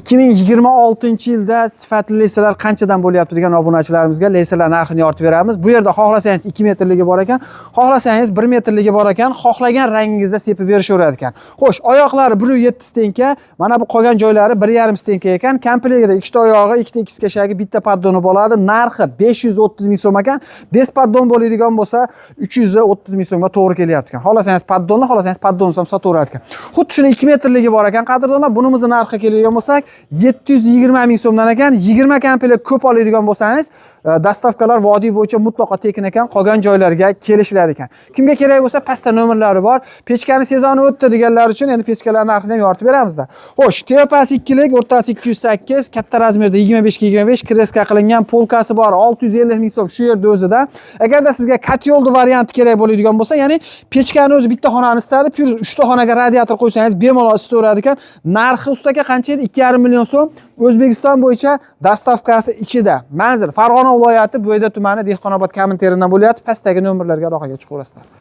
2026-yilda sifatli lesalar qanchadan bo'lyapti degan obunachilarimizga lesalar narxini yoritib beramiz. Bu yerda xohlasangiz 2 metrligi bor ekan, xohlasangiz 1 metrligi bor ekan, xohlagan rangingizda sepib berishaveradi ekan. Xo'sh, oyoqlari 1.7 stenka, mana bu qolgan joylari 1.5 stenka ekan. Komplektida ikkita oyog'i, ikkita ikki kashagi, bitta paddoni bo'ladi. Narxi 530 ming so'm ekan. 5 paddon bo'ladigan bo'lsa 330 ming so'mga to'g'ri kelyapti ekan. Xohlasangiz paddonni, xohlasangiz paddonni ham sotaveradi ekan. Xuddi shuni 2 metrligi bor ekan, qadrdonlar. Bunimizni narxi keladigan bo'lsa 720 ming so'mdan ekan. 20 komplekt ko'p oladigan bo'lsangiz, dastavkalar vodiy bo'yicha mutlaqo tekin ekan, qolgan joylarga kelishiladi ekan. Kimga kerak bo'lsa, pastda nomerlari bor. Pechkani sezoni o'tdi deganlar uchun endi pechkalar narxini ham yoritib beramizda. Xo'sh, tepasi 2 lik, o'rtasi 208, katta razmerda 25 ga 25 kreska qilingan, polkasi bor 650 ming so'm shu yerda o'zida. Agarda sizga katyoldi varianti kerak bo'ladigan bo'lsa, ya'ni pechkani o'zi bitta xonani isitadi, plus 3 ta xonaga radiator qo'ysangiz bemalol isitaveradi ekan. Narxi ustaga qancha edi? 2,5 million so'm. O'zbekiston bo'yicha dastavkasi ichida. Manzil Farg'ona viloyati, Bo'yda tumani, Dehqonobod kominterndan bo'lyapti. Pastdagi nomerlarga aloqaga chiqaverasizlar.